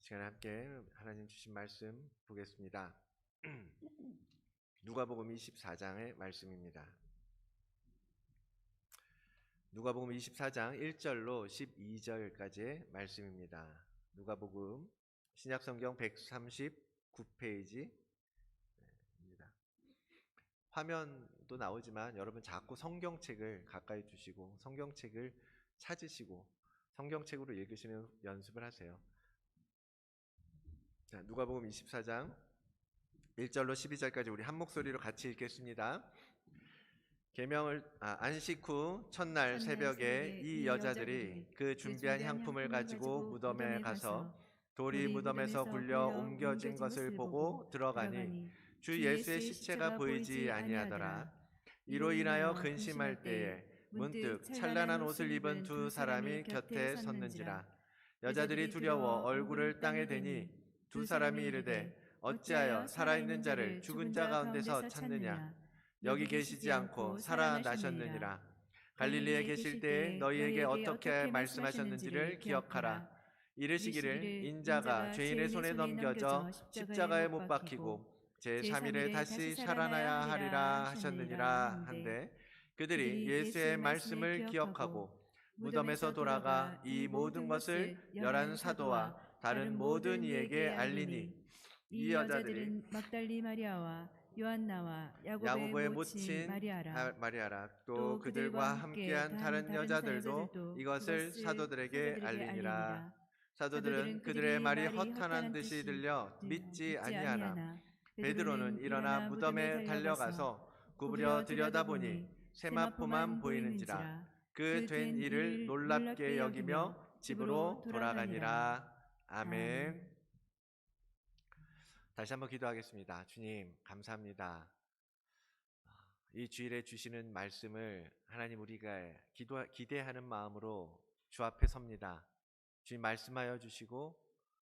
시간에 함께 하나님 주신 말씀 보겠습니다. 누가복음 24장의 말씀입니다. 누가복음 24장 1절로 12절까지의 말씀입니다. 누가복음 신약성경 139페이지입니다. 화면도 나오지만 여러분 자꾸 성경책을 가까이 두시고 성경책을 찾으시고 성경책으로 읽으시는 연습을 하세요. 자, 누가복음 24장 1절로 12절까지 우리 한 목소리로 같이 읽겠습니다. 안식 후 첫날 새벽에 이 여자들이 그 준비한 향품을 가지고 무덤에 가서 돌이 무덤에서 굴려 옮겨진 것을 보고 들어가니 주 예수의 시체가 보이지 아니하더라. 이로 인하여 근심할 때에 문득 찬란한 옷을 입은 두 사람이 곁에 섰는지라. 여자들이 두려워 얼굴을 땅에 대니 두 사람이 이르되 어찌하여 살아있는 자를 죽은 자 가운데서 찾느냐. 여기 계시지 않고 살아나셨느니라. 갈릴리에 계실 때에 너희에게 어떻게 말씀하셨는지를 기억하라. 이르시기를 인자가 죄인의 손에 넘겨져 십자가에 못 박히고 제3일에 다시 살아나야 하리라 하셨느니라 한데, 그들이 예수의 말씀을 기억하고 무덤에서 돌아가 이 모든 것을 11사도와 다른 모든 이에게 알리니, 이 여자들이 막달리 마리아와 요한나와 야고보의 모친 마리아라 또 그들과 함께한 다른 여자들도 이것을 사도들에게 알리니라. 사도들은 그들의 말이 허탄한 듯이 들려 믿지 아니하나 베드로는 일어나 무덤에 달려가서 구부려 들여다보니 세마포만 보이는지라. 그 된 일을 놀랍게 여기며 집으로 돌아가니라. 아멘. 다시 한번 기도하겠습니다. 주님 감사합니다. 이 주일에 주시는 말씀을 하나님 우리가 기대하는 마음으로 주 앞에 섭니다. 주님 말씀하여 주시고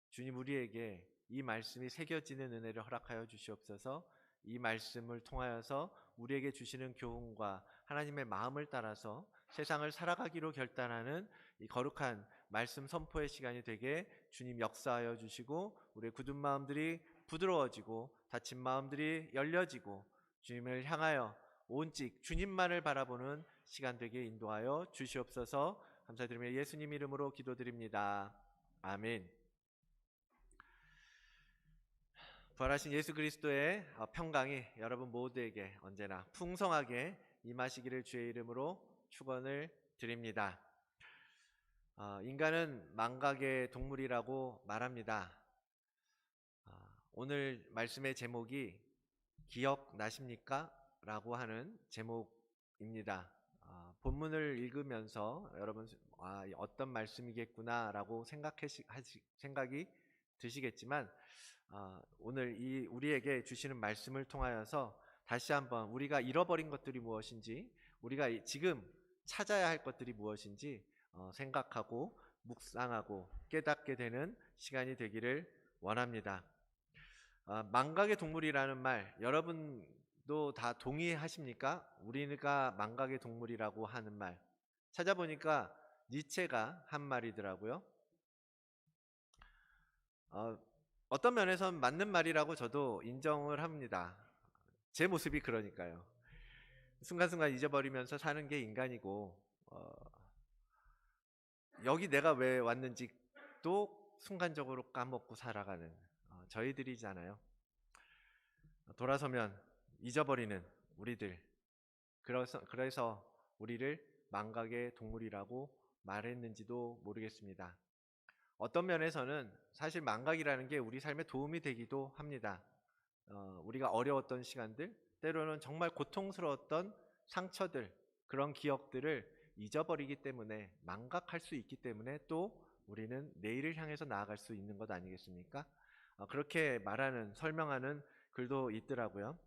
주님 우리에게 이 말씀이 새겨지는 은혜를 허락하여 주시옵소서. 이 말씀을 통하여서 우리에게 주시는 교훈과 하나님의 마음을 따라서 세상을 살아가기로 결단하는 이 거룩한 말씀 선포의 시간이 되게 주님 역사하여 주시고, 우리의 굳은 마음들이 부드러워지고 다친 마음들이 열려지고 주님을 향하여 온직 주님만을 바라보는 시간 되게 인도하여 주시옵소서. 감사드리며 예수님 이름으로 기도드립니다. 아멘. 부활하신 예수 그리스도의 평강이 여러분 모두에게 언제나 풍성하게 임하시기를 주의 이름으로 축원을 드립니다. 인간은 망각의 동물이라고 말합니다. 오늘 말씀의 제목이 기억나십니까? 라고 하는 제목입니다. 본문을 읽으면서 여러분 어떤 말씀이겠구나 라고 생각이 드시겠지만, 오늘 우리에게 주시는 말씀을 통하여서 다시 한번 우리가 잃어버린 것들이 무엇인지, 우리가 지금 찾아야 할 것들이 무엇인지 생각하고 묵상하고 깨닫게 되는 시간이 되기를 원합니다. 망각의 동물이라는 말 여러분도 다 동의하십니까? 우리가 망각의 동물이라고 하는 말 찾아보니까 니체가 한 말이더라고요. 어떤 면에서는 맞는 말이라고 저도 인정을 합니다. 제 모습이 그러니까요. 순간순간 잊어버리면서 사는 게 인간이고, 여기 내가 왜 왔는지 또 순간적으로 까먹고 살아가는 저희들이잖아요. 돌아서면 잊어버리는 우리들. 그래서 우리를 망각의 동물이라고 말했는지도 모르겠습니다. 어떤 면에서는 사실 망각이라는 게 우리 삶에 도움이 되기도 합니다. 우리가 어려웠던 시간들, 때로는 정말 고통스러웠던 상처들, 그런 기억들을 잊어버리기 때문에, 망각할 수 있기 때문에 또 우리는 내일을 향해서 나아갈 수 있는 것 아니겠습니까? 그렇게 설명하는 글도 있더라고요.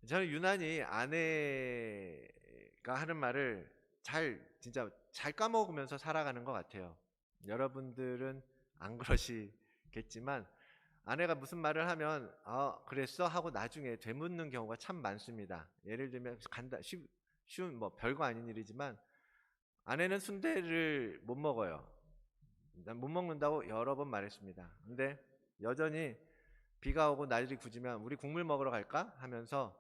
저는 유난히 아내가 하는 말을 진짜 잘 까먹으면서 살아가는 것 같아요. 여러분들은 안 그러시겠지만 아내가 무슨 말을 하면 그랬어? 하고 나중에 되묻는 경우가 참 많습니다. 예를 들면 쉬운 별거 아닌 일이지만 아내는 순대를 못 먹어요. 난 못 먹는다고 여러 번 말했습니다. 근데 여전히 비가 오고 날이 굳으면 우리 국물 먹으러 갈까 하면서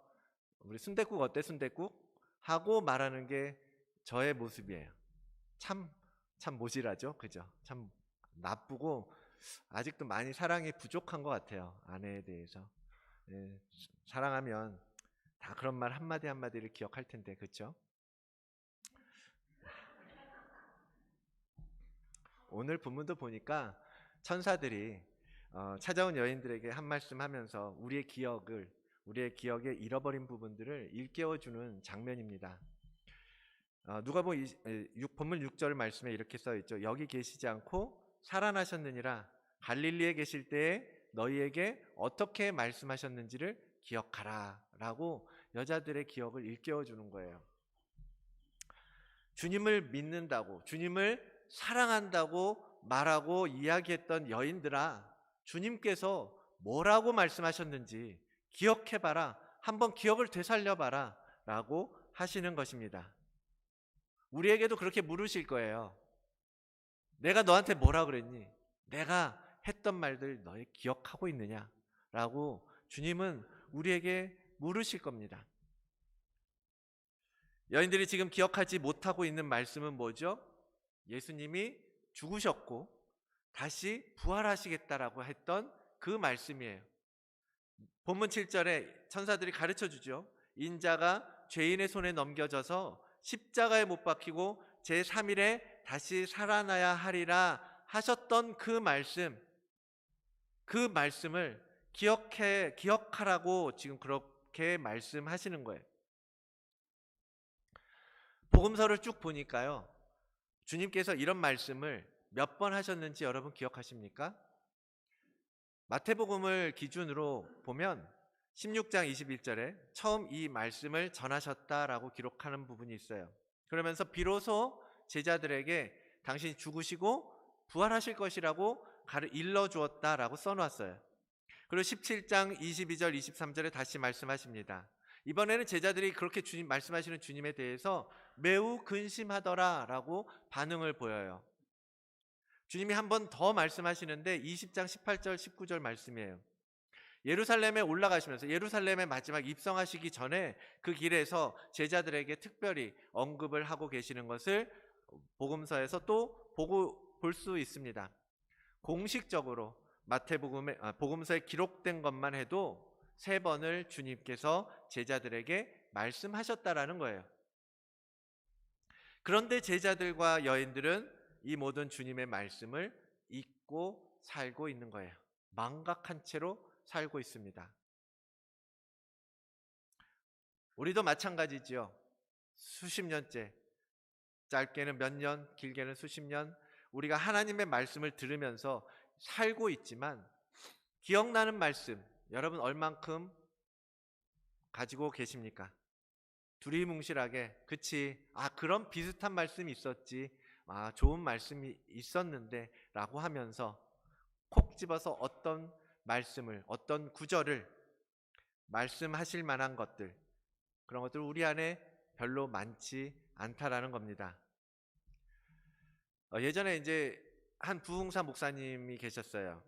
우리 순댓국 어때 순댓국 하고 말하는 게 저의 모습이에요. 참 모질하죠, 그죠? 참 나쁘고 아직도 많이 사랑이 부족한 것 같아요, 아내에 대해서. 예, 사랑하면 다 그런 말 한마디 한마디를 기억할 텐데, 그렇죠? 오늘 본문도 보니까 천사들이 찾아온 여인들에게 한 말씀 하면서 우리의 기억에 잃어버린 부분들을 일깨워주는 장면입니다. 누가복음 본문 6절 말씀에 이렇게 써 있죠. 여기 계시지 않고 살아나셨느니라. 갈릴리에 계실 때에 너희에게 어떻게 말씀하셨는지를 기억하라 라고 여자들의 기억을 일깨워 주는 거예요. 주님을 믿는다고, 주님을 사랑한다고 말하고 이야기했던 여인들아, 주님께서 뭐라고 말씀하셨는지 기억해봐라. 한번 기억을 되살려봐라 라고 하시는 것입니다. 우리에게도 그렇게 물으실 거예요. 내가 너한테 뭐라 그랬니? 내가 했던 말들 너희 기억하고 있느냐? 라고 주님은 우리에게 물으실 겁니다. 여인들이 지금 기억하지 못하고 있는 말씀은 뭐죠? 예수님이 죽으셨고 다시 부활하시겠다라고 했던 그 말씀이에요. 본문 7절에 천사들이 가르쳐 주죠. 인자가 죄인의 손에 넘겨져서 십자가에 못 박히고 제3일에 다시 살아나야 하리라 하셨던 그 말씀을 기억하라고 지금 그렇게 말씀하시는 거예요. 복음서를 쭉 보니까요, 주님께서 이런 말씀을 몇 번 하셨는지 여러분 기억하십니까? 마태복음을 기준으로 보면 16장 21절에 처음 이 말씀을 전하셨다라고 기록하는 부분이 있어요. 그러면서 비로소 제자들에게 당신이 죽으시고 부활하실 것이라고 일러주었다라고 써놨어요. 그리고 17장 22절 23절에 다시 말씀하십니다. 이번에는 제자들이 그렇게 말씀하시는 주님에 대해서 매우 근심하더라라고 반응을 보여요. 주님이 한 번 더 말씀하시는데 20장 18절 19절 말씀이에요. 예루살렘에 올라가시면서 예루살렘에 마지막 입성하시기 전에 그 길에서 제자들에게 특별히 언급을 하고 계시는 것을 복음서에서 또 볼 수 있습니다. 공식적으로 복음서에 기록된 것만 해도 3번을 주님께서 제자들에게 말씀하셨다라는 거예요. 그런데 제자들과 여인들은 이 모든 주님의 말씀을 잊고 살고 있는 거예요. 망각한 채로 살고 있습니다. 우리도 마찬가지지요. 수십 년째, 짧게는 몇 년, 길게는 수십 년 우리가 하나님의 말씀을 들으면서 살고 있지만 기억나는 말씀 여러분 얼만큼 가지고 계십니까? 두리뭉실하게 그치, 그런 비슷한 말씀이 있었지, 좋은 말씀이 있었는데 라고 하면서 콕 집어서 어떤 말씀을, 어떤 구절을 말씀하실 만한 것들, 그런 것들 우리 안에 별로 많지 않다라는 겁니다. 예전에 이제 한 부흥사 목사님이 계셨어요.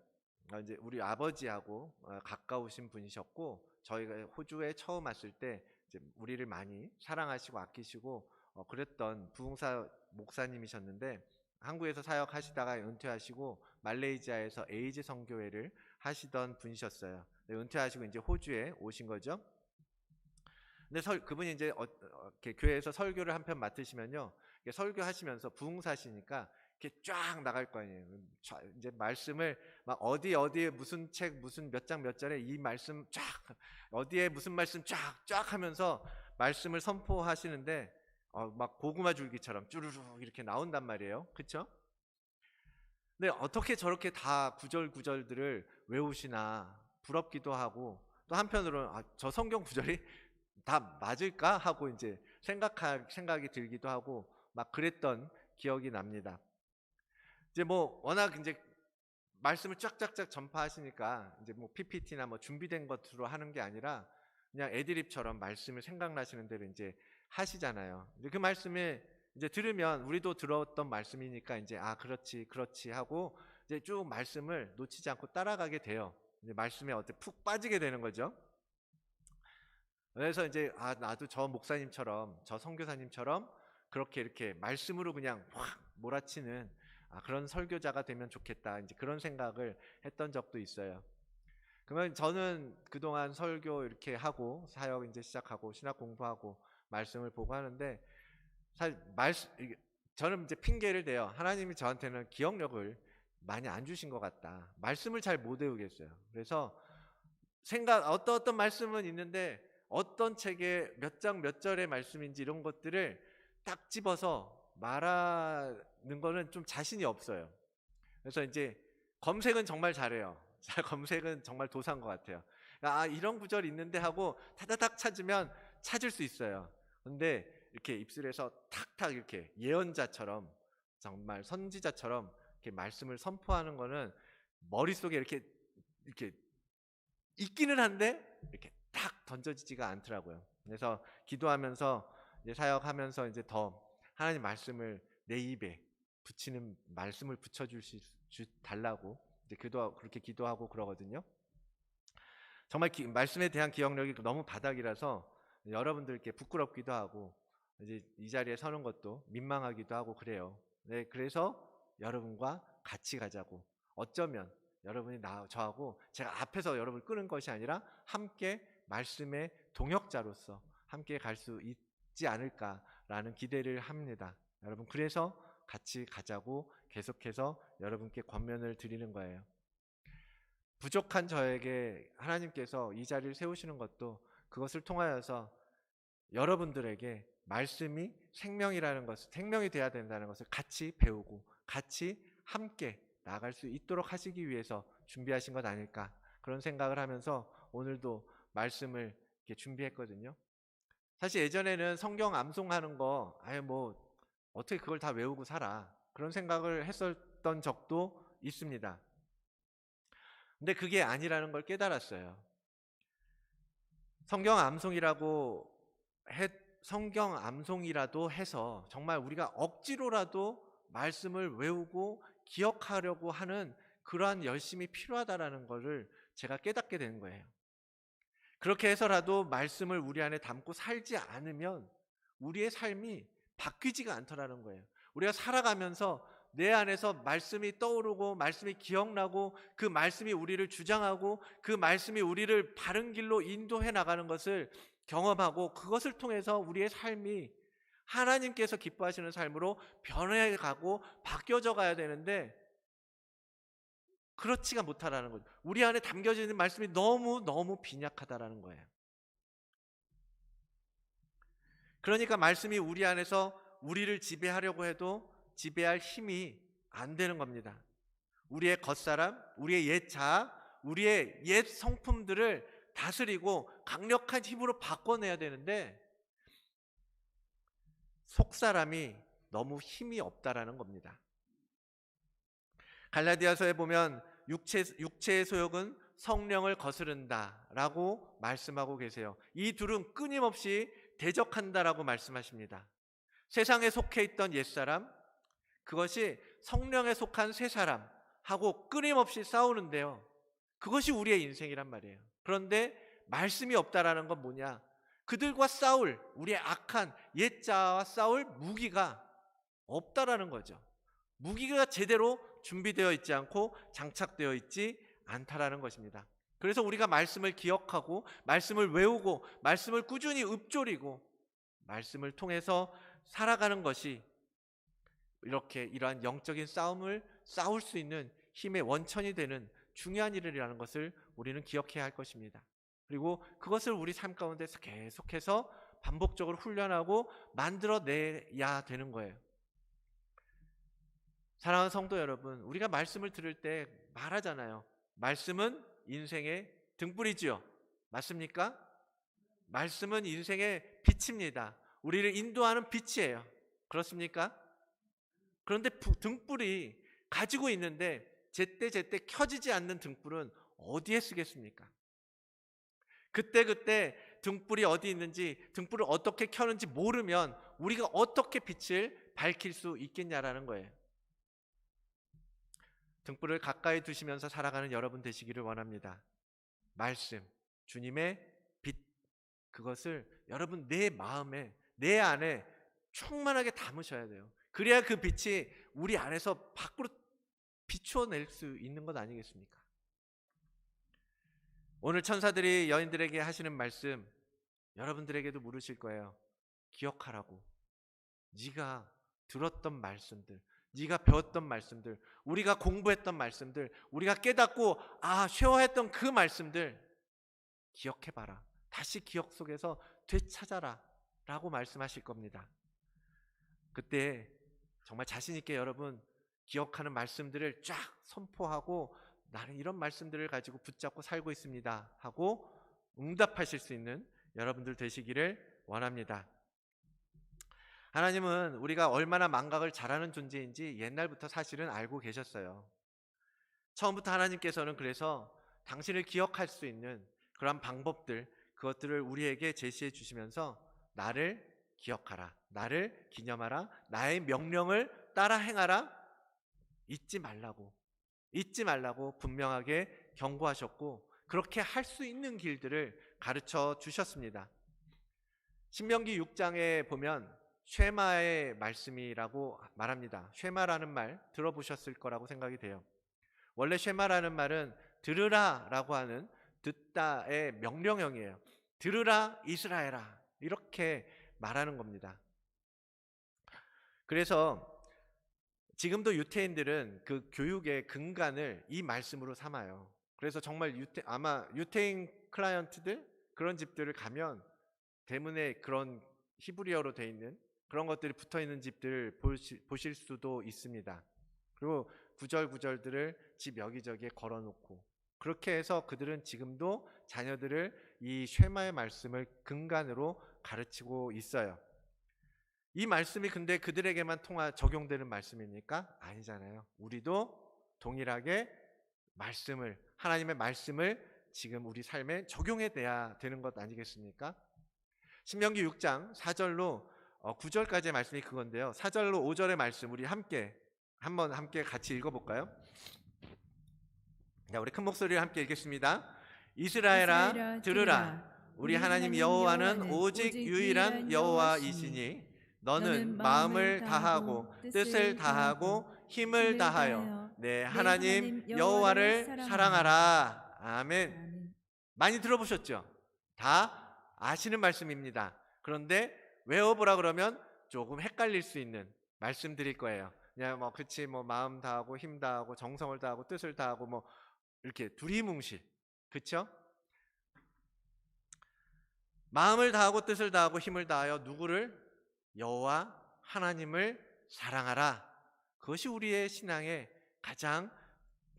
이제 우리 아버지하고 가까우신 분이셨고, 저희가 호주에 처음 왔을 때 이제 우리를 많이 사랑하시고 아끼시고 그랬던 부흥사 목사님이셨는데, 한국에서 사역하시다가 은퇴하시고 말레이시아에서 에이즈 선교회를 하시던 분이셨어요. 은퇴하시고 이제 호주에 오신 거죠. 근데 그분이 이제 이렇게 교회에서 설교를 한 편 맡으시면요, 설교하시면서 부흥사시니까 이렇게 쫙 나갈 거 아니에요. 이제 말씀을 막 어디에 무슨 책 무슨 몇 장 몇 절에 이 말씀 쫙, 어디에 무슨 말씀 쫙 하면서 말씀을 선포하시는데 막 고구마 줄기처럼 쭈루룩 이렇게 나온단 말이에요. 그렇죠? 근데 어떻게 저렇게 다 구절구절들을 외우시나 부럽기도 하고, 또 한편으로는 저 성경 구절이 다 맞을까 하고 이제 생각이 들기도 하고 막 그랬던 기억이 납니다. 이제 뭐 워낙 이제 말씀을 쫙쫙쫙 전파하시니까 이제 뭐 PPT나 뭐 준비된 것으로 하는 게 아니라 그냥 애드립처럼 말씀을 생각나시는 대로 이제 하시잖아요. 이제 그 말씀에 이제 들으면 우리도 들었던 말씀이니까 이제 아 그렇지 그렇지 하고 이제 쭉 말씀을 놓치지 않고 따라가게 돼요. 이제 말씀에 어떻게 푹 빠지게 되는 거죠. 그래서 이제 아 나도 저 목사님처럼 저 선교사님처럼 그렇게 이렇게 말씀으로 그냥 확 몰아치는 그런 설교자가 되면 좋겠다. 이제 그런 생각을 했던 적도 있어요. 그러면 저는 그동안 설교 이렇게 하고 사역 이제 시작하고 신학 공부하고 말씀을 보고 하는데 사실 저는 이제 핑계를 대요. 하나님이 저한테는 기억력을 많이 안 주신 것 같다. 말씀을 잘 못 외우겠어요. 그래서 어떤 말씀은 있는데 어떤 책에 몇 장 몇 절의 말씀인지 이런 것들을 딱 집어서 말하는 거는 좀 자신이 없어요. 그래서 이제 검색은 정말 잘해요. 검색은 정말 도사인 것 같아요. 아 이런 구절이 있는데 하고 타다닥 찾으면 찾을 수 있어요. 근데 이렇게 입술에서 탁탁 이렇게 예언자처럼 정말 선지자처럼 이렇게 말씀을 선포하는 거는 머릿속에 이렇게 있기는 한데 이렇게 탁 던져지지가 않더라고요. 그래서 기도하면서 이제 사역하면서 이제 더 하나님 말씀을 내 입에 붙이는 말씀을 달라고 이제 그렇게 기도하고 그러거든요. 정말 말씀에 대한 기억력이 너무 바닥이라서 여러분들께 부끄럽기도 하고 이제 이 자리에 서는 것도 민망하기도 하고 그래요. 네, 그래서 여러분과 같이 가자고. 어쩌면 여러분이 저하고 제가 앞에서 여러분을 끄는 것이 아니라 함께 말씀의 동역자로서 함께 갈 수 있지 않을까라는 기대를 합니다. 여러분 그래서 같이 가자고 계속해서 여러분께 권면을 드리는 거예요. 부족한 저에게 하나님께서 이 자리를 세우시는 것도 그것을 통하여서 여러분들에게 말씀이 생명이라는 것을, 생명이 되어야 된다는 것을 같이 배우고 같이 함께 나아갈 수 있도록 하시기 위해서 준비하신 것 아닐까, 그런 생각을 하면서 오늘도 말씀을 이렇게 준비했거든요. 사실 예전에는 성경 암송하는 거 뭐 어떻게 그걸 다 외우고 살아, 그런 생각을 했었던 적도 있습니다. 근데 그게 아니라는 걸 깨달았어요. 성경 암송이라도 해서 정말 우리가 억지로라도 말씀을 외우고 기억하려고 하는 그러한 열심이 필요하다라는 것을 제가 깨닫게 된 거예요. 그렇게 해서라도 말씀을 우리 안에 담고 살지 않으면 우리의 삶이 바뀌지가 않더라는 거예요. 우리가 살아가면서 내 안에서 말씀이 떠오르고 말씀이 기억나고 그 말씀이 우리를 주장하고 그 말씀이 우리를 바른 길로 인도해 나가는 것을 경험하고 그것을 통해서 우리의 삶이 하나님께서 기뻐하시는 삶으로 변해가고 바뀌어져 가야 되는데 그렇지가 못하다는 거죠. 우리 안에 담겨져 있는 말씀이 너무 빈약하다라는 거예요. 그러니까 말씀이 우리 안에서 우리를 지배하려고 해도 지배할 힘이 안 되는 겁니다. 우리의 겉사람, 우리의 옛 자아, 우리의 옛 성품들을 다스리고 강력한 힘으로 바꿔내야 되는데 속사람이 너무 힘이 없다라는 겁니다. 갈라디아서에 보면 육체의 소욕은 성령을 거스른다라고 말씀하고 계세요. 이 둘은 끊임없이 대적한다라고 말씀하십니다. 세상에 속해 있던 옛사람, 그것이 성령에 속한 새사람하고 끊임없이 싸우는데요. 그것이 우리의 인생이란 말이에요. 그런데 말씀이 없다라는 건 뭐냐? 그들과 싸울, 우리의 악한 옛자와 싸울 무기가 없다라는 거죠. 무기가 제대로 준비되어 있지 않고 장착되어 있지 않다라는 것입니다. 그래서 우리가 말씀을 기억하고 말씀을 외우고 말씀을 꾸준히 읊조리고 말씀을 통해서 살아가는 것이 이렇게 이러한 영적인 싸움을 싸울 수 있는 힘의 원천이 되는 중요한 일이라는 것을 우리는 기억해야 할 것입니다. 그리고 그것을 우리 삶 가운데서 계속해서 반복적으로 훈련하고 만들어내야 되는 거예요. 사랑하는 성도 여러분, 우리가 말씀을 들을 때 말하잖아요. 말씀은 인생의 등불이지요. 맞습니까? 말씀은 인생의 빛입니다. 우리를 인도하는 빛이에요. 그렇습니까? 그런데 등불이 가지고 있는데 제때 켜지지 않는 등불은 어디에 쓰겠습니까? 그때 등불이 어디 있는지, 등불을 어떻게 켜는지 모르면 우리가 어떻게 빛을 밝힐 수 있겠냐라는 거예요. 등불을 가까이 두시면서 살아가는 여러분 되시기를 원합니다. 말씀, 주님의 빛, 그것을 여러분 내 마음에, 내 안에 충만하게 담으셔야 돼요. 그래야 그 빛이 우리 안에서 밖으로 비추어낼 수 있는 것 아니겠습니까? 오늘 천사들이 여인들에게 하시는 말씀, 여러분들에게도 물으실 거예요. 기억하라고. 네가 들었던 말씀들, 네가 배웠던 말씀들, 우리가 공부했던 말씀들, 우리가 깨닫고 쉐어했던 그 말씀들 기억해봐라. 다시 기억 속에서 되찾아라 라고 말씀하실 겁니다. 그때 정말 자신 있게 여러분 기억하는 말씀들을 쫙 선포하고 나는 이런 말씀들을 가지고 붙잡고 살고 있습니다 하고 응답하실 수 있는 여러분들 되시기를 원합니다. 하나님은 우리가 얼마나 망각을 잘하는 존재인지 옛날부터 사실은 알고 계셨어요. 처음부터 하나님께서는 그래서 당신을 기억할 수 있는 그런 방법들, 그것들을 우리에게 제시해 주시면서 나를 기억하라, 나를 기념하라, 나의 명령을 따라 행하라, 잊지 말라고 분명하게 경고하셨고 그렇게 할 수 있는 길들을 가르쳐 주셨습니다. 신명기 6장에 보면 쉐마의 말씀이라고 말합니다. 쉐마라는 말 들어보셨을 거라고 생각이 돼요. 원래 쉐마라는 말은 들으라 라고 하는 듣다의 명령형이에요. 들으라 이스라엘아, 이렇게 말하는 겁니다. 그래서 지금도 유태인들은 그 교육의 근간을 이 말씀으로 삼아요. 그래서 정말 아마 유태인 클라이언트들, 그런 집들을 가면 대문에 그런 히브리어로 돼 있는 그런 것들이 붙어 있는 집들 보실 수도 있습니다. 그리고 구절구절들을 집 여기저기에 걸어놓고 그렇게 해서 그들은 지금도 자녀들을 이 쉐마의 말씀을 근간으로 가르치고 있어요. 이 말씀이 근데 그들에게만 적용되는 말씀입니까? 아니잖아요. 우리도 동일하게 하나님의 말씀을 지금 우리 삶에 적용해야 되는 것 아니겠습니까? 신명기 6장 4절로 9절까지의 말씀이 그건데요. 4절로 5절의 말씀 우리 함께 같이 읽어볼까요? 자, 우리 큰 목소리로 함께 읽겠습니다. 이스라엘아 들으라. 우리 하나님 여호와는 오직 유일한 여호와이시니 너는 마음을 다하고 뜻을 다하고 힘을 다하여 내 하나님 여호와를 사랑하라. 아멘. 많이 들어보셨죠? 다 아시는 말씀입니다. 그런데 외워보라 그러면 조금 헷갈릴 수 있는 말씀드릴 거예요. 그냥 마음 다하고 힘 다하고 정성을 다하고 뜻을 다하고 이렇게 두리뭉실, 그렇죠? 마음을 다하고 뜻을 다하고 힘을 다하여 누구를? 여호와 하나님을 사랑하라. 그것이 우리의 신앙의 가장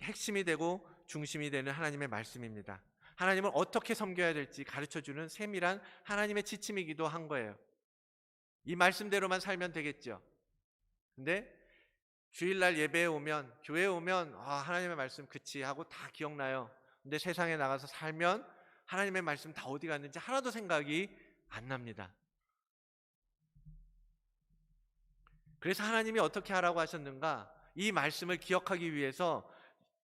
핵심이 되고 중심이 되는 하나님의 말씀입니다. 하나님을 어떻게 섬겨야 될지 가르쳐주는 세밀한 하나님의 지침이기도 한 거예요. 이 말씀대로만 살면 되겠죠. 근데 주일날 예배에 오면, 교회에 오면 하나님의 말씀 그치 하고 다 기억나요. 근데 세상에 나가서 살면 하나님의 말씀 다 어디 갔는지 하나도 생각이 안 납니다. 그래서 하나님이 어떻게 하라고 하셨는가? 이 말씀을 기억하기 위해서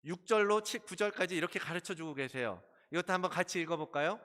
6절로 9절까지 이렇게 가르쳐주고 계세요. 이것도 한번 같이 읽어볼까요?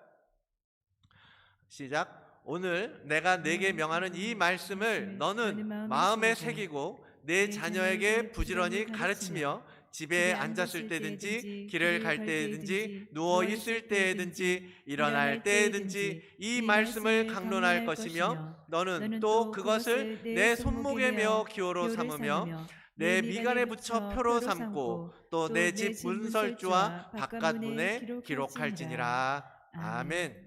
시작. 오늘 내가 네게 명하는 이 말씀을 너는 마음에 새기고 내 자녀에게 부지런히 가르치며 집에 앉았을 때든지 길을 갈 때든지 누워 있을 때든지 일어날 때든지 이 말씀을 강론할 것이며 너는 또 그것을 내 손목에 메어 기호로 삼으며 내 미간에 붙여 표로 삼고 또 내 집 문설주와 바깥 문에 기록할지니라. 아멘.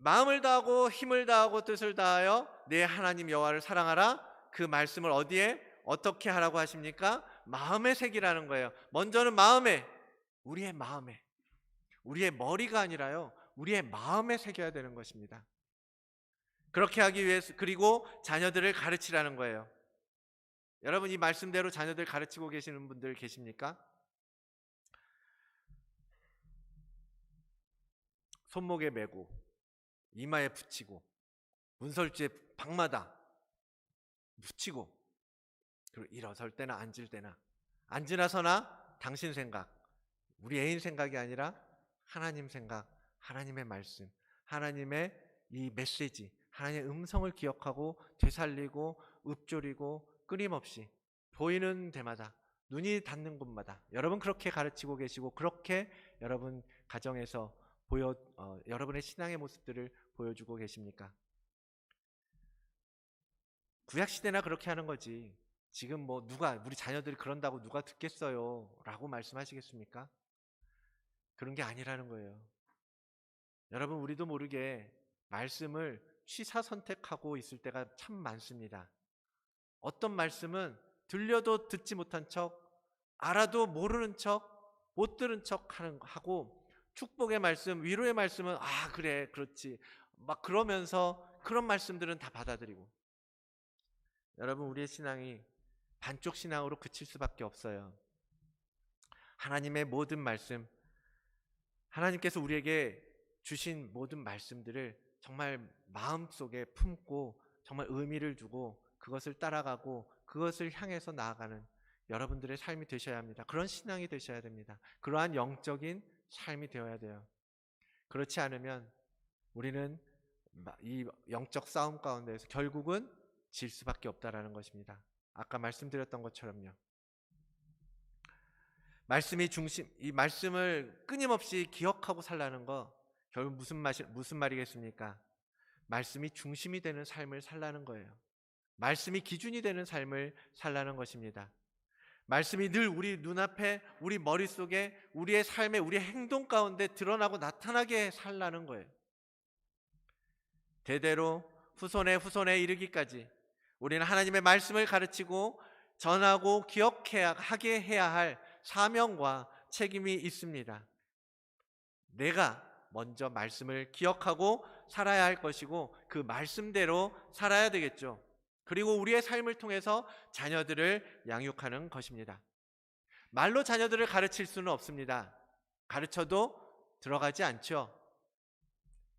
마음을 다하고 힘을 다하고 뜻을 다하여 내 하나님 여호와를 사랑하라. 그 말씀을 어디에 어떻게 하라고 하십니까? 마음에 새기라는 거예요. 먼저는 우리의 마음에, 우리의 머리가 아니라요, 우리의 마음에 새겨야 되는 것입니다. 그렇게 하기 위해서, 그리고 자녀들을 가르치라는 거예요. 여러분 이 말씀대로 자녀들 가르치고 계시는 분들 계십니까? 손목에 메고 이마에 붙이고 문설주에 방마다 붙이고, 그리고 일어설 때나 앉을 때나, 앉으나 서나 당신 생각, 우리 애인 생각이 아니라 하나님 생각, 하나님의 말씀, 하나님의 이 메시지, 하나님의 음성을 기억하고 되살리고 읊조리고 끊임없이 보이는 데마다, 눈이 닿는 곳마다 여러분 그렇게 가르치고 계시고, 그렇게 여러분 가정에서 여러분의 신앙의 모습들을 보여주고 계십니까? 구약 시대나 그렇게 하는 거지. 지금 뭐 우리 자녀들이 그런다고 누가 듣겠어요? 라고 말씀하시겠습니까? 그런 게 아니라는 거예요. 여러분, 우리도 모르게 말씀을 취사 선택하고 있을 때가 참 많습니다. 어떤 말씀은 들려도 듣지 못한 척, 알아도 모르는 척, 못 들은 척 하고, 축복의 말씀, 위로의 말씀은 그래, 그렇지 막 그러면서 그런 말씀들은 다 받아들이고. 여러분, 우리의 신앙이 반쪽 신앙으로 그칠 수밖에 없어요. 하나님의 모든 말씀, 하나님께서 우리에게 주신 모든 말씀들을 정말 마음속에 품고 정말 의미를 두고 그것을 따라가고 그것을 향해서 나아가는 여러분들의 삶이 되셔야 합니다. 그런 신앙이 되셔야 됩니다. 그러한 영적인 삶이 되어야 돼요. 그렇지 않으면 우리는 이 영적 싸움 가운데에서 결국은 질 수밖에 없다라는 것입니다. 아까 말씀드렸던 것처럼요. 이 말씀을 끊임없이 기억하고 살라는 거, 결국 무슨 말이겠습니까? 말씀이 중심이 되는 삶을 살라는 거예요. 말씀이 기준이 되는 삶을 살라는 것입니다. 말씀이 늘 우리 눈앞에, 우리 머릿속에, 우리의 삶에, 우리의 행동 가운데 드러나고 나타나게 살라는 거예요. 대대로 후손에 이르기까지 우리는 하나님의 말씀을 가르치고 전하고 기억하게 해야 할 사명과 책임이 있습니다. 내가 먼저 말씀을 기억하고 살아야 할 것이고 그 말씀대로 살아야 되겠죠. 그리고 우리의 삶을 통해서 자녀들을 양육하는 것입니다. 말로 자녀들을 가르칠 수는 없습니다. 가르쳐도 들어가지 않죠.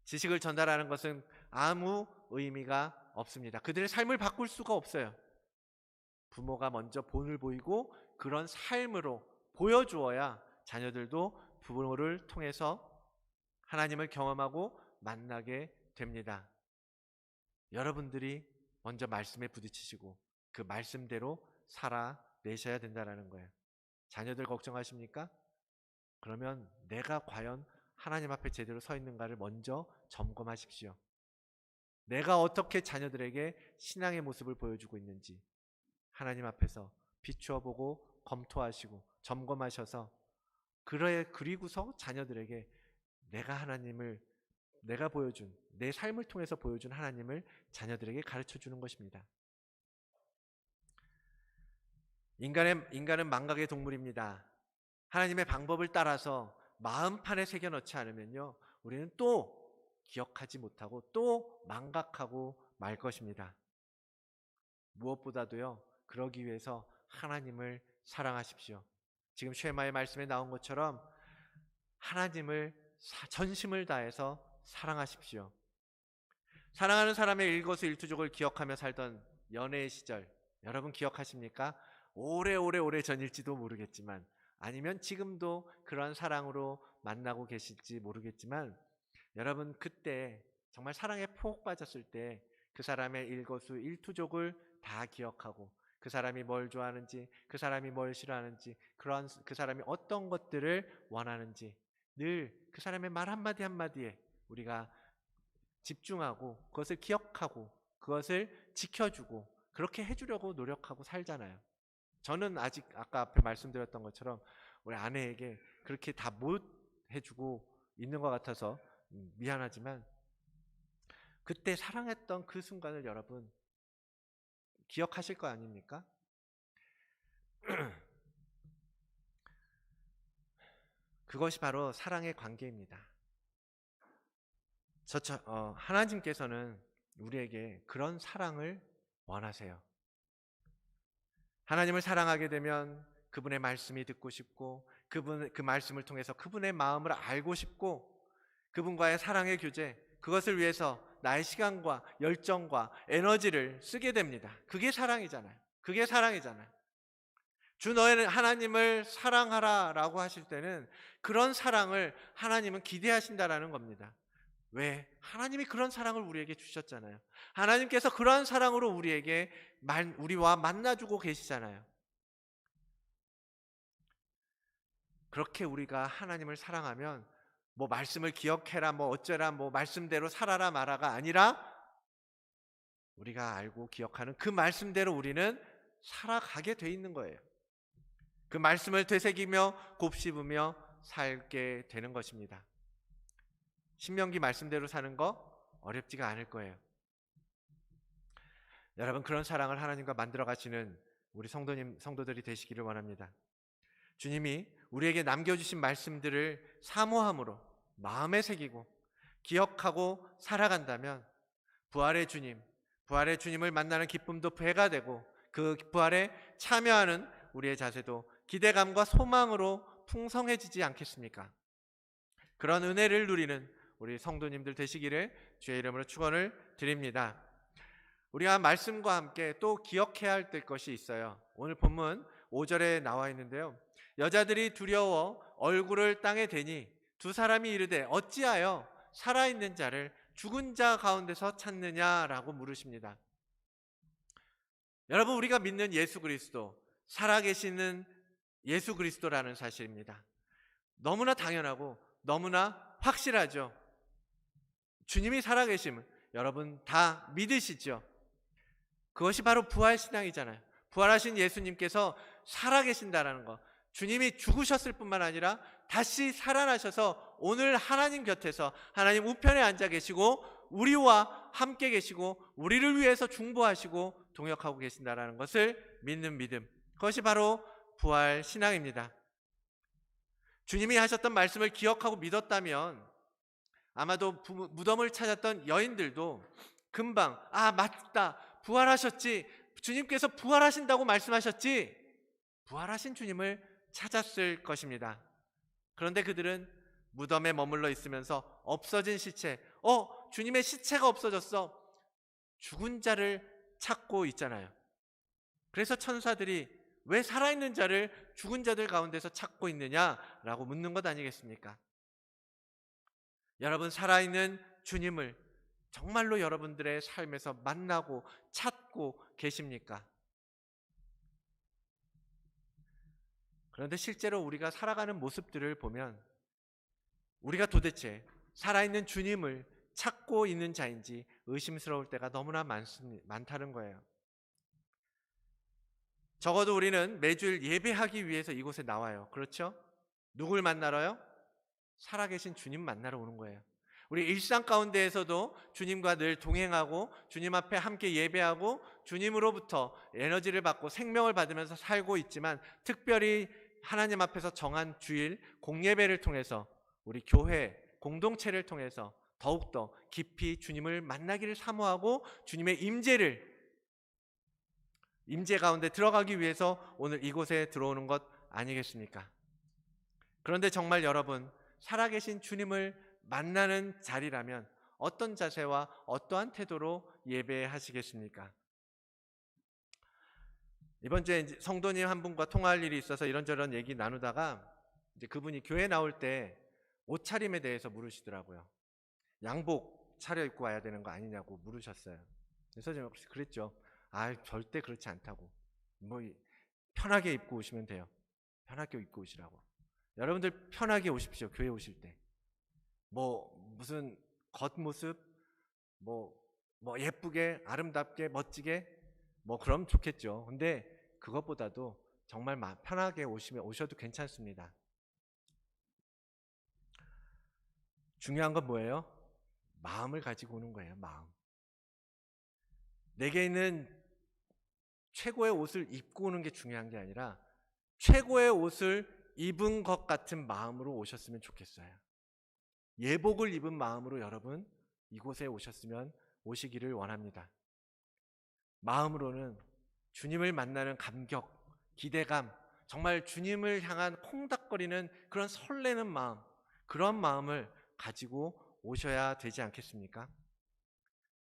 지식을 전달하는 것은 아무 의미가 없습니다. 그들의 삶을 바꿀 수가 없어요. 부모가 먼저 본을 보이고 그런 삶으로 보여주어야 자녀들도 부모를 통해서 하나님을 경험하고 만나게 됩니다. 여러분들이 먼저 말씀에 부딪히시고 그 말씀대로 살아내셔야 된다는 거예요. 자녀들 걱정하십니까? 그러면 내가 과연 하나님 앞에 제대로 서 있는가를 먼저 점검하십시오. 내가 어떻게 자녀들에게 신앙의 모습을 보여주고 있는지 하나님 앞에서 비추어 보고 검토하시고 점검하셔서 그리고서 자녀들에게 내가 보여준, 내 삶을 통해서 보여준 하나님을 자녀들에게 가르쳐 주는 것입니다. 인간은 망각의 동물입니다. 하나님의 방법을 따라서 마음판에 새겨넣지 않으면요, 우리는 또 기억하지 못하고 또 망각하고 말 것입니다. 무엇보다도요, 그러기 위해서 하나님을 사랑하십시오. 지금 쉐마의 말씀에 나온 것처럼 하나님을 전심을 다해서 사랑하십시오. 사랑하는 사람의 일거수일투족을 기억하며 살던 연애의 시절, 여러분 기억하십니까? 오래 전일지도 모르겠지만, 아니면 지금도 그런 사랑으로 만나고 계실지 모르겠지만, 여러분 그때 정말 사랑에 푹 빠졌을 때 그 사람의 일거수일투족을 다 기억하고 그 사람이 뭘 좋아하는지, 그 사람이 뭘 싫어하는지, 그 사람이 어떤 것들을 원하는지 늘 그 사람의 말 한마디 한마디에 우리가 집중하고 그것을 기억하고 그것을 지켜주고 그렇게 해주려고 노력하고 살잖아요. 저는 아직 아까 앞에 말씀드렸던 것처럼 우리 아내에게 그렇게 다 못 해주고 있는 것 같아서 미안하지만, 그때 사랑했던 그 순간을 여러분 기억하실 거 아닙니까? 그것이 바로 사랑의 관계입니다. 하나님께서는 우리에게 그런 사랑을 원하세요. 하나님을 사랑하게 되면 그분의 말씀이 듣고 싶고 그 말씀을 통해서 그분의 마음을 알고 싶고 그분과의 사랑의 교제, 그것을 위해서 나의 시간과 열정과 에너지를 쓰게 됩니다. 그게 사랑이잖아요. 그게 사랑이잖아요. 주 너희는 하나님을 사랑하라라고 하실 때는 그런 사랑을 하나님은 기대하신다라는 겁니다. 왜? 하나님이 그런 사랑을 우리에게 주셨잖아요. 하나님께서 그러한 사랑으로 우리와 만나주고 계시잖아요. 그렇게 우리가 하나님을 사랑하면 뭐 말씀을 기억해라, 뭐 어쩌라, 뭐 말씀대로 살아라 말아가 아니라 우리가 알고 기억하는 그 말씀대로 우리는 살아가게 돼 있는 거예요. 그 말씀을 되새기며 곱씹으며 살게 되는 것입니다. 신명기 말씀대로 사는 거 어렵지가 않을 거예요. 여러분, 그런 사랑을 하나님과 만들어 가시는 우리 성도들이 되시기를 원합니다. 주님이 우리에게 남겨주신 말씀들을 사모함으로 마음에 새기고 기억하고 살아간다면 부활의 주님을 만나는 기쁨도 배가 되고 그 부활에 참여하는 우리의 자세도 기대감과 소망으로 풍성해지지 않겠습니까? 그런 은혜를 누리는 우리 성도님들 되시기를 주의 이름으로 축원을 드립니다. 우리가 말씀과 함께 또 기억해야 할 것이 있어요. 오늘 본문 5절에 나와 있는데요. 여자들이 두려워 얼굴을 땅에 대니 두 사람이 이르되 어찌하여 살아있는 자를 죽은 자 가운데서 찾느냐라고 물으십니다. 여러분, 우리가 믿는 예수 그리스도, 살아계시는 예수 그리스도라는 사실입니다. 너무나 당연하고 너무나 확실하죠. 주님이 살아계심을 여러분 다 믿으시죠? 그것이 바로 부활신앙이잖아요. 부활하신 예수님께서 살아계신다라는 것, 주님이 죽으셨을 뿐만 아니라 다시 살아나셔서 오늘 하나님 곁에서 하나님 우편에 앉아 계시고 우리와 함께 계시고 우리를 위해서 중보하시고 동역하고 계신다라는 것을 믿는 믿음, 그것이 바로 부활신앙입니다. 주님이 하셨던 말씀을 기억하고 믿었다면 아마도 무덤을 찾았던 여인들도 금방 맞다, 부활하셨지, 주님께서 부활하신다고 말씀하셨지, 부활하신 주님을 찾았을 것입니다. 그런데 그들은 무덤에 머물러 있으면서 없어진 시체, 주님의 시체가 없어졌어, 죽은 자를 찾고 있잖아요. 그래서 천사들이 왜 살아있는 자를 죽은 자들 가운데서 찾고 있느냐라고 묻는 것 아니겠습니까? 여러분, 살아있는 주님을 정말로 여러분들의 삶에서 만나고 찾고 계십니까? 그런데 실제로 우리가 살아가는 모습들을 보면 우리가 도대체 살아있는 주님을 찾고 있는 자인지 의심스러울 때가 너무나 많다는 거예요. 적어도 우리는 매주일 예배하기 위해서 이곳에 나와요. 그렇죠? 누굴 만나러요? 살아계신 주님 만나러 오는 거예요. 우리 일상 가운데에서도 주님과 늘 동행하고 주님 앞에 함께 예배하고 주님으로부터 에너지를 받고 생명을 받으면서 살고 있지만, 특별히 하나님 앞에서 정한 주일 공예배를 통해서 우리 교회 공동체를 통해서 더욱더 깊이 주님을 만나기를 사모하고 주님의 임재 가운데 들어가기 위해서 오늘 이곳에 들어오는 것 아니겠습니까? 그런데 정말 여러분, 살아계신 주님을 만나는 자리라면 어떤 자세와 어떠한 태도로 예배하시겠습니까? 이번 주에 성도님 한 분과 통화할 일이 있어서 이런저런 얘기 나누다가 이제 그분이 교회 나올 때 옷차림에 대해서 물으시더라고요. 양복 차려입고 와야 되는 거 아니냐고 물으셨어요. 그래서 제가 그랬죠. 절대 그렇지 않다고. 편하게 입고 오시면 돼요. 편하게 입고 오시라고. 여러분들 편하게 오십시오. 교회 오실 때. 무슨 겉모습, 예쁘게, 아름답게, 멋지게, 그럼 좋겠죠. 근데 그것보다도 정말 편하게 오셔도 괜찮습니다. 중요한 건 뭐예요? 마음을 가지고 오는 거예요. 마음. 내게 있는 최고의 옷을 입고 오는 게 중요한 게 아니라 최고의 옷을 입은 것 같은 마음으로 오셨으면 좋겠어요. 예복을 입은 마음으로 여러분 이곳에 오시기를 원합니다. 마음으로는 주님을 만나는 감격, 기대감, 정말 주님을 향한 콩닥거리는 그런 설레는 마음, 그런 마음을 가지고 오셔야 되지 않겠습니까?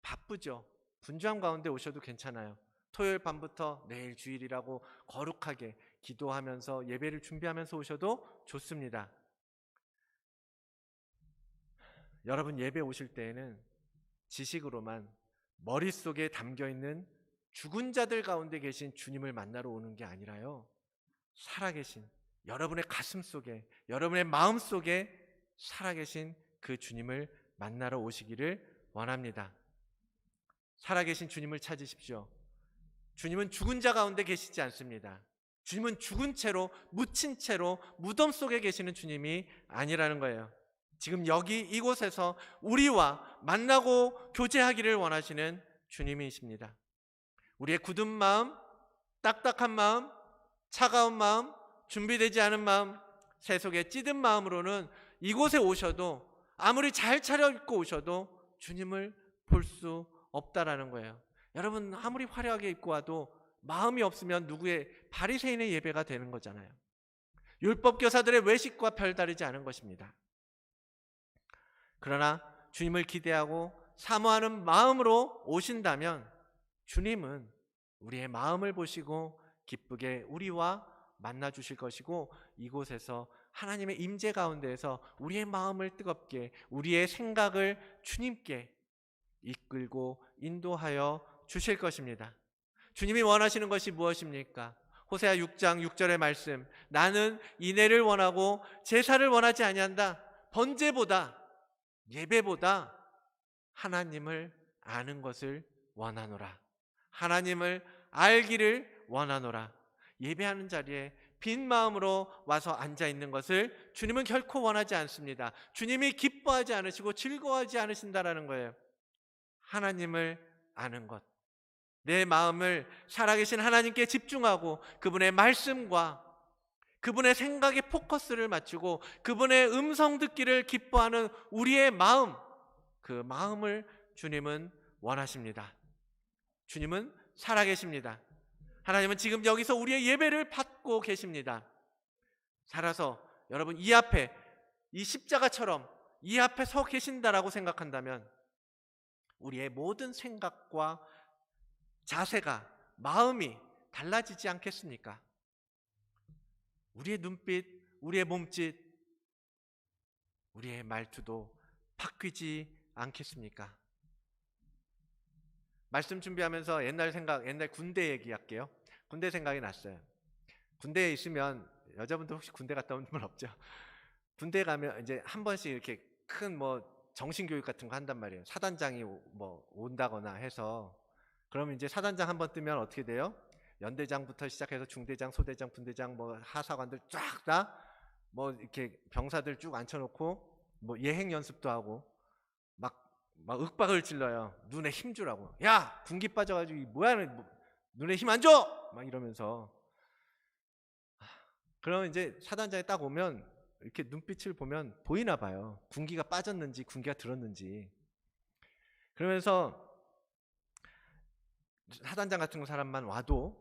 바쁘죠. 분주함 가운데 오셔도 괜찮아요. 토요일 밤부터 내일 주일이라고 거룩하게 기도하면서 예배를 준비하면서 오셔도 좋습니다. 여러분 예배 오실 때에는 지식으로만 머릿속에 담겨있는 죽은 자들 가운데 계신 주님을 만나러 오는 게 아니라요, 살아계신 여러분의 가슴 속에, 여러분의 마음 속에 살아계신 그 주님을 만나러 오시기를 원합니다. 살아계신 주님을 찾으십시오. 주님은 죽은 자 가운데 계시지 않습니다. 주님은 죽은 채로, 묻힌 채로 무덤 속에 계시는 주님이 아니라는 거예요. 지금 여기 이곳에서 우리와 만나고 교제하기를 원하시는 주님이십니다. 우리의 굳은 마음, 딱딱한 마음, 차가운 마음, 준비되지 않은 마음, 세속에 찌든 마음으로는 이곳에 오셔도, 아무리 잘 차려입고 오셔도 주님을 볼 수 없다라는 거예요. 여러분 아무리 화려하게 입고 와도 마음이 없으면 누구의 바리새인의 예배가 되는 거잖아요. 율법 교사들의 외식과 별다르지 않은 것입니다. 그러나 주님을 기대하고 사모하는 마음으로 오신다면 주님은 우리의 마음을 보시고 기쁘게 우리와 만나 주실 것이고, 이곳에서 하나님의 임재 가운데에서 우리의 마음을 뜨겁게, 우리의 생각을 주님께 이끌고 인도하여 주실 것입니다. 주님이 원하시는 것이 무엇입니까? 호세아 6장 6절의 말씀, 나는 인애를 원하고 제사를 원하지 아니한다. 번제보다, 예배보다 하나님을 아는 것을 원하노라. 하나님을 알기를 원하노라. 예배하는 자리에 빈 마음으로 와서 앉아 있는 것을 주님은 결코 원하지 않습니다. 주님이 기뻐하지 않으시고 즐거워하지 않으신다라는 거예요. 하나님을 아는 것, 내 마음을 살아계신 하나님께 집중하고 그분의 말씀과 그분의 생각에 포커스를 맞추고 그분의 음성 듣기를 기뻐하는 우리의 마음, 그 마음을 주님은 원하십니다. 주님은 살아계십니다. 하나님은 지금 여기서 우리의 예배를 받고 계십니다. 살아서 여러분 이 앞에, 이 십자가처럼 이 앞에 서 계신다라고 생각한다면 우리의 모든 생각과 자세가, 마음이 달라지지 않겠습니까? 우리의 눈빛, 우리의 몸짓, 우리의 말투도 바뀌지 않겠습니까? 말씀 준비하면서 옛날 군대 얘기할게요. 군대 생각이 났어요. 군대에 있으면, 여자분들 혹시 군대 갔다 온 분 없죠? 군대 가면 이제 한 번씩 이렇게 큰 정신교육 같은 거 한단 말이에요. 사단장이 온다거나 해서. 그러면 이제 사단장 한 번 뜨면 어떻게 돼요? 연대장부터 시작해서 중대장, 소대장, 분대장, 하사관들 쫙 다 이렇게 병사들 쭉 앉혀놓고 예행 연습도 하고 막 윽박을 질러요. 눈에 힘 주라고. 야, 군기 빠져가지고 뭐야, 눈에 힘 안 줘! 막 이러면서. 그러면 이제 사단장이 딱 오면 이렇게 눈빛을 보면 보이나 봐요. 군기가 빠졌는지 군기가 들었는지. 그러면서 사단장 같은 사람만 와도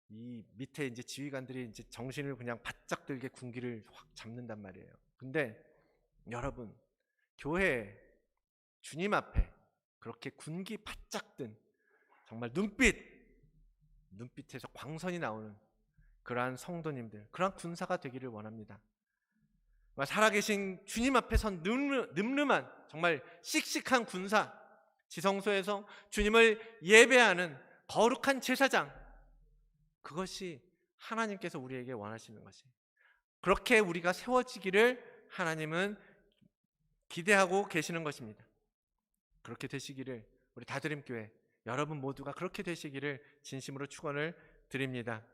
이 밑에 이제 지휘관들이 이제 정신을 그냥 바짝 들게 군기를 확 잡는단 말이에요. 근데 여러분, 교회 주님 앞에 그렇게 군기 바짝 든 정말 눈빛에서 광선이 나오는 그러한 성도님들, 그러한 군사가 되기를 원합니다. 살아계신 주님 앞에 선 늠름한 정말 씩씩한 군사, 지성소에서 주님을 예배하는 거룩한 제사장, 그것이 하나님께서 우리에게 원하시는 것이에요. 그렇게 우리가 세워지기를 하나님은 기대하고 계시는 것입니다. 그렇게 되시기를, 우리 다드림교회 여러분 모두가 그렇게 되시기를 진심으로 축원을 드립니다.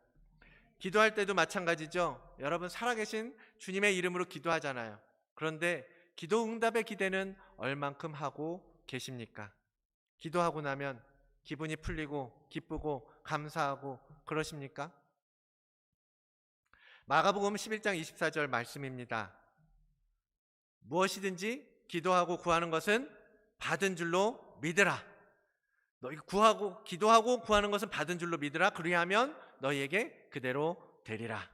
기도할 때도 마찬가지죠. 여러분 살아계신 주님의 이름으로 기도하잖아요. 그런데 기도 응답의 기대는 얼만큼 하고 계십니까? 기도하고 나면 기분이 풀리고 기쁘고 감사하고 그러십니까? 마가복음 11장 24절 말씀입니다. 무엇이든지 기도하고 구하는 것은 받은 줄로 믿으라. 너희 기도하고 구하는 것은 받은 줄로 믿으라. 그리하면 너희에게 그대로 되리라.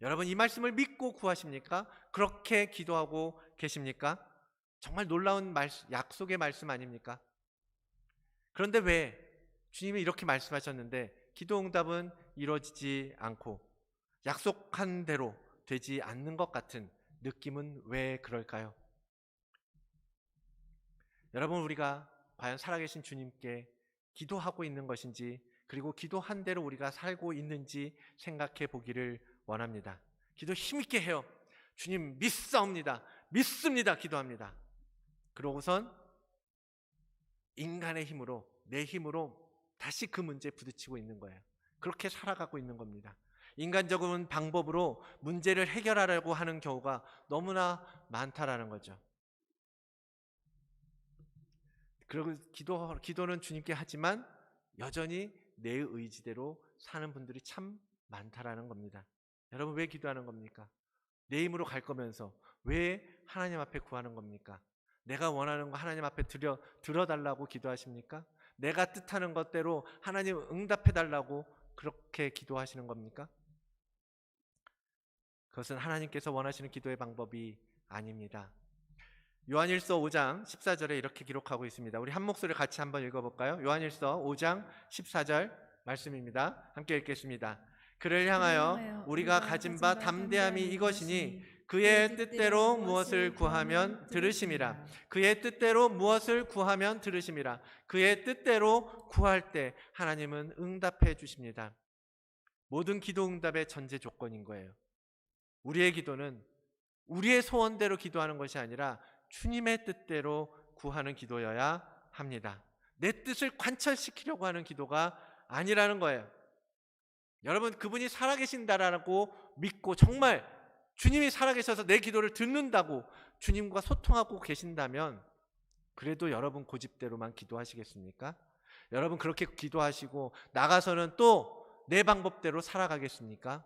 여러분 이 말씀을 믿고 구하십니까? 그렇게 기도하고 계십니까? 정말 놀라운 약속의 말씀 아닙니까? 그런데 왜 주님이 이렇게 말씀하셨는데 기도 응답은 이루어지지 않고 약속한 대로 되지 않는 것 같은 느낌은 왜 그럴까요? 여러분, 우리가 과연 살아계신 주님께 기도하고 있는 것인지, 그리고 기도한 대로 우리가 살고 있는지 생각해 보기를 원합니다. 기도 힘있게 해요. 주님 믿사옵니다. 믿습니다. 기도합니다. 그러고선 인간의 힘으로, 내 힘으로 다시 그 문제에 부딪히고 있는 거예요. 그렇게 살아가고 있는 겁니다. 인간적인 방법으로 문제를 해결하려고 하는 경우가 너무나 많다라는 거죠. 그리고 기도는 주님께 하지만 여전히 내 의지대로 사는 분들이 참 많다라는 겁니다. 여러분, 왜 기도하는 겁니까? 내 힘으로 갈 거면서 왜 하나님 앞에 구하는 겁니까? 내가 원하는 거 하나님 앞에 들어달라고 기도하십니까? 내가 뜻하는 것대로 하나님 응답해달라고 그렇게 기도하시는 겁니까? 그것은 하나님께서 원하시는 기도의 방법이 아닙니다. 요한일서 5장 14절에 이렇게 기록하고 있습니다. 우리 한 목소리 같이 한번 읽어볼까요? 요한일서 5장 14절 말씀입니다. 함께 읽겠습니다. 그를 향하여 우리가 가진 바 담대함이 이것이니 그의 뜻대로 무엇을 구하면 들으심이라. 그의 뜻대로 무엇을 구하면 들으심이라. 그의 뜻대로 구할 때 하나님은 응답해 주십니다. 모든 기도 응답의 전제 조건인 거예요. 우리의 기도는 우리의 소원대로 기도하는 것이 아니라 주님의 뜻대로 구하는 기도여야 합니다. 내 뜻을 관철시키려고 하는 기도가 아니라는 거예요. 여러분, 그분이 살아계신다라고 믿고 정말 주님이 살아계셔서 내 기도를 듣는다고 주님과 소통하고 계신다면 그래도 여러분 고집대로만 기도하시겠습니까? 여러분 그렇게 기도하시고 나가서는 또 내 방법대로 살아가겠습니까?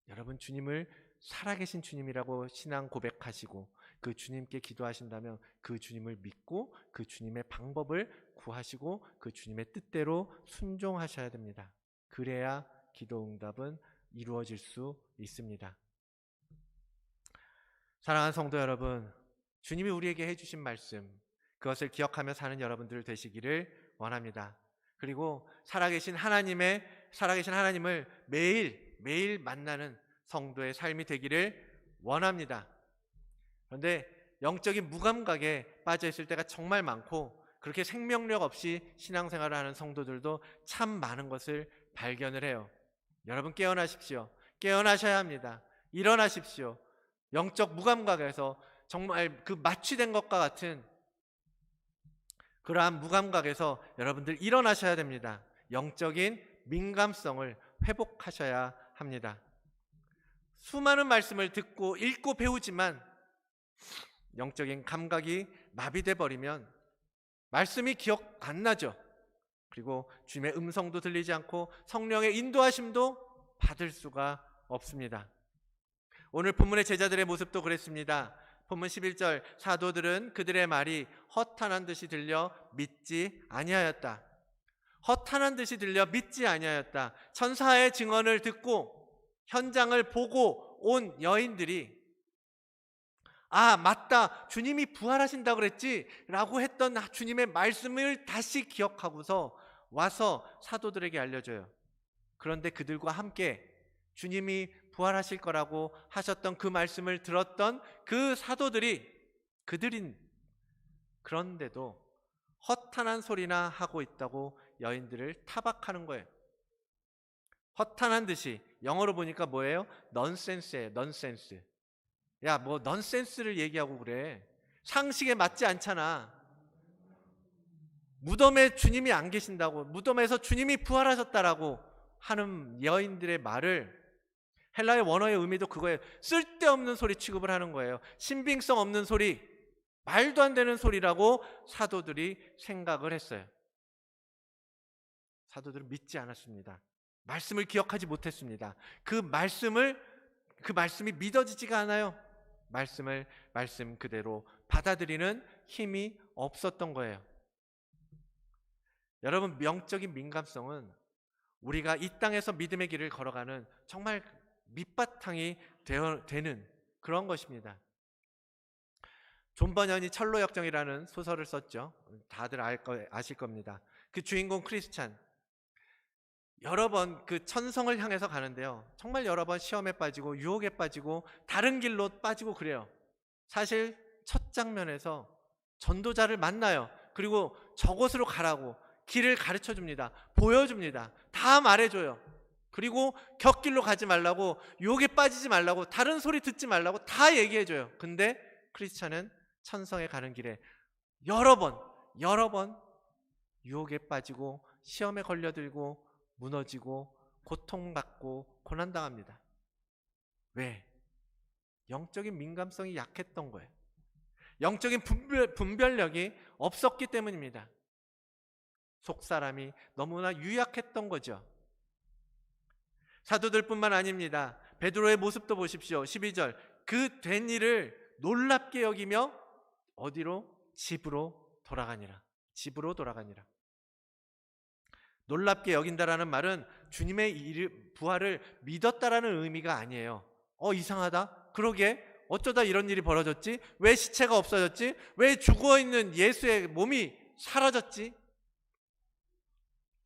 여러분, 주님을 살아계신 주님이라고 신앙 고백하시고 그 주님께 기도하신다면 그 주님을 믿고 그 주님의 방법을 구하시고 그 주님의 뜻대로 순종하셔야 됩니다. 그래야 기도 응답은 이루어질 수 있습니다. 사랑하는 성도 여러분, 주님이 우리에게 해주신 말씀, 그것을 기억하며 사는 여러분들 되시기를 원합니다. 그리고 살아계신 하나님을 매일 만나는 성도의 삶이 되기를 원합니다. 그런데 영적인 무감각에 빠져 있을 때가 정말 많고 그렇게 생명력 없이 신앙생활을 하는 성도들도 참 많은 것을 발견을 해요. 여러분 깨어나십시오. 깨어나셔야 합니다. 일어나십시오. 영적 무감각에서 정말 그 마취된 것과 같은 그러한 무감각에서 여러분들 일어나셔야 됩니다. 영적인 민감성을 회복하셔야 합니다. 수많은 말씀을 듣고 읽고 배우지만 영적인 감각이 마비돼 버리면 말씀이 기억 안 나죠. 그리고 주님의 음성도 들리지 않고 성령의 인도하심도 받을 수가 없습니다. 오늘 본문의 제자들의 모습도 그랬습니다. 본문 11절, 사도들은 그들의 말이 허탄한 듯이 들려 믿지 아니하였다. 허탄한 듯이 들려 믿지 아니하였다. 천사의 증언을 듣고 현장을 보고 온 여인들이 아, 맞다, 주님이 부활하신다고 그랬지 라고 했던 주님의 말씀을 다시 기억하고서 와서 사도들에게 알려줘요. 그런데 그들과 함께 주님이 부활하실 거라고 하셨던 그 말씀을 들었던 그 사도들이 그런데도 허탄한 소리나 하고 있다고 여인들을 타박하는 거예요. 허탄한 듯이, 영어로 보니까 뭐예요? 넌센스예요. 넌센스. 야, 뭐 넌센스를 얘기하고 그래. 상식에 맞지 않잖아. 무덤에 주님이 안 계신다고, 무덤에서 주님이 부활하셨다라고 하는 여인들의 말을 헬라의 원어의 의미도 그거예요. 쓸데없는 소리 취급을 하는 거예요. 신빙성 없는 소리, 말도 안 되는 소리라고 사도들이 생각을 했어요. 사도들은 믿지 않았습니다. 말씀을 기억하지 못했습니다. 그 말씀이 믿어지지가 않아요. 말씀 그대로 받아들이는 힘이 없었던 거예요. 여러분, 영적인 민감성은 우리가 이 땅에서 믿음의 길을 걸어가는 정말 밑바탕이 되는 그런 것입니다. 존 버년이 철로역정이라는 소설을 썼죠. 다들 아실 겁니다. 그 주인공 크리스찬 여러 번 그 천성을 향해서 가는데요. 정말 여러 번 시험에 빠지고 유혹에 빠지고 다른 길로 빠지고 그래요. 사실 첫 장면에서 전도자를 만나요. 그리고 저곳으로 가라고 길을 가르쳐 줍니다. 보여줍니다. 다 말해줘요. 그리고 곁길로 가지 말라고, 유혹에 빠지지 말라고, 다른 소리 듣지 말라고 다 얘기해줘요. 근데 크리스찬은 천성에 가는 길에 여러 번 유혹에 빠지고 시험에 걸려들고 무너지고 고통받고 고난당합니다. 왜? 영적인 민감성이 약했던 거예요. 영적인 분별력이 없었기 때문입니다. 속사람이 너무나 유약했던 거죠. 사도들뿐만 아닙니다. 베드로의 모습도 보십시오. 12절 그 된 일을 놀랍게 여기며 어디로? 집으로 돌아가니라. 집으로 돌아가니라. 놀랍게 여긴다라는 말은 주님의 부활을 믿었다라는 의미가 아니에요. 이상하다. 그러게 어쩌다 이런 일이 벌어졌지? 왜 시체가 없어졌지? 왜 죽어있는 예수의 몸이 사라졌지?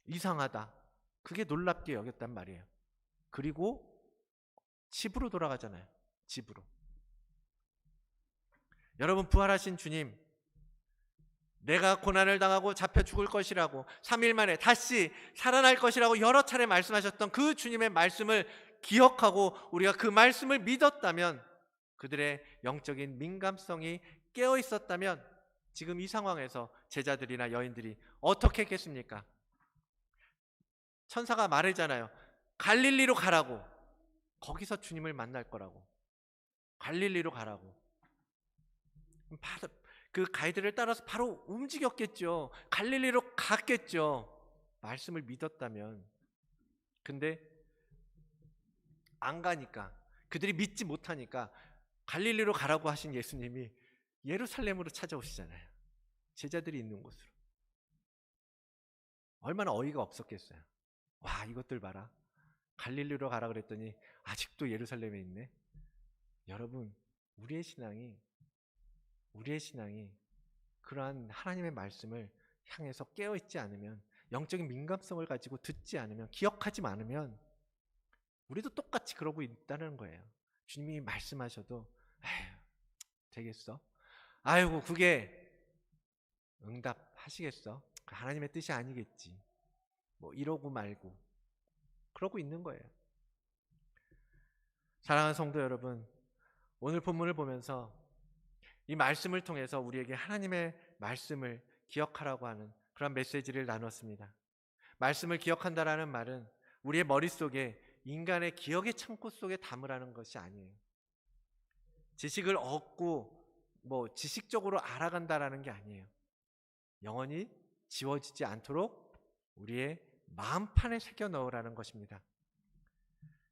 이상하다. 그게 놀랍게 여겼단 말이에요. 그리고 집으로 돌아가잖아요. 집으로. 여러분, 부활하신 주님, 내가 고난을 당하고 잡혀 죽을 것이라고 3일 만에 다시 살아날 것이라고 여러 차례 말씀하셨던 그 주님의 말씀을 기억하고 우리가 그 말씀을 믿었다면, 그들의 영적인 민감성이 깨어 있었다면 지금 이 상황에서 제자들이나 여인들이 어떻게 했겠습니까? 천사가 말하잖아요. 갈릴리로 가라고. 거기서 주님을 만날 거라고. 갈릴리로 가라고. 그 가이드를 따라서 바로 움직였겠죠. 갈릴리로 갔겠죠. 말씀을 믿었다면. 근데 안 가니까, 그들이 믿지 못하니까 갈릴리로 가라고 하신 예수님이 예루살렘으로 찾아오시잖아요. 제자들이 있는 곳으로. 얼마나 어이가 없었겠어요. 와, 이것들 봐라. 갈릴리로 가라 그랬더니 아직도 예루살렘에 있네. 여러분, 우리의 신앙이 그러한 하나님의 말씀을 향해서 깨어있지 않으면, 영적인 민감성을 가지고 듣지 않으면, 기억하지 않으면 우리도 똑같이 그러고 있다는 거예요. 주님이 말씀하셔도 에휴, 되겠어? 아이고, 그게 응답하시겠어? 하나님의 뜻이 아니겠지. 뭐 이러고 말고 그러고 있는 거예요. 사랑하는 성도 여러분, 오늘 본문을 보면서 이 말씀을 통해서 우리에게 하나님의 말씀을 기억하라고 하는 그런 메시지를 나눴습니다. 말씀을 기억한다라는 말은 우리의 머릿속에, 인간의 기억의 창고 속에 담으라는 것이 아니에요. 지식을 얻고 지식적으로 알아간다라는 게 아니에요. 영원히 지워지지 않도록 우리의 마음판에 새겨 넣으라는 것입니다.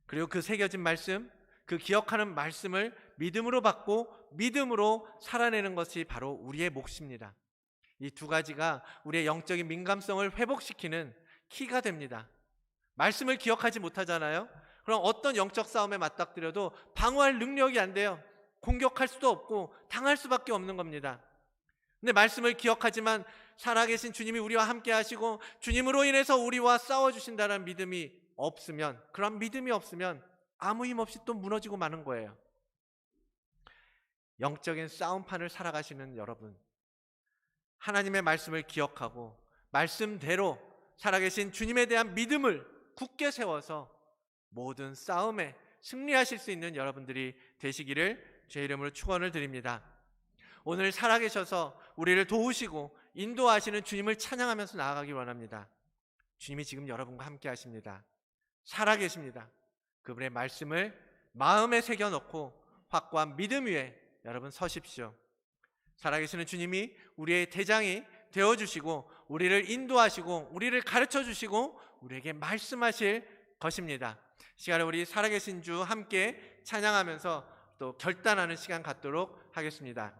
그리고 그 새겨진 말씀, 그 기억하는 말씀을 믿음으로 받고 믿음으로 살아내는 것이 바로 우리의 몫입니다. 이 두 가지가 우리의 영적인 민감성을 회복시키는 키가 됩니다. 말씀을 기억하지 못하잖아요. 그럼 어떤 영적 싸움에 맞닥뜨려도 방어할 능력이 안 돼요. 공격할 수도 없고 당할 수밖에 없는 겁니다. 근데 말씀을 기억하지만 살아계신 주님이 우리와 함께 하시고 주님으로 인해서 우리와 싸워주신다는 믿음이 없으면, 그런 믿음이 없으면 아무 힘 없이 또 무너지고 마는 거예요. 영적인 싸움판을 살아가시는 여러분, 하나님의 말씀을 기억하고 말씀대로 살아계신 주님에 대한 믿음을 굳게 세워서 모든 싸움에 승리하실 수 있는 여러분들이 되시기를 주의 이름으로 축원을 드립니다. 오늘 살아계셔서 우리를 도우시고 인도하시는 주님을 찬양하면서 나아가기 원합니다. 주님이 지금 여러분과 함께 하십니다. 살아계십니다. 그분의 말씀을 마음에 새겨놓고 확고한 믿음 위에 여러분 서십시오. 살아계시는 주님이 우리의 대장이 되어주시고 우리를 인도하시고 우리를 가르쳐주시고 우리에게 말씀하실 것입니다. 시간에 우리 살아계신 주 함께 찬양하면서 또 결단하는 시간 갖도록 하겠습니다.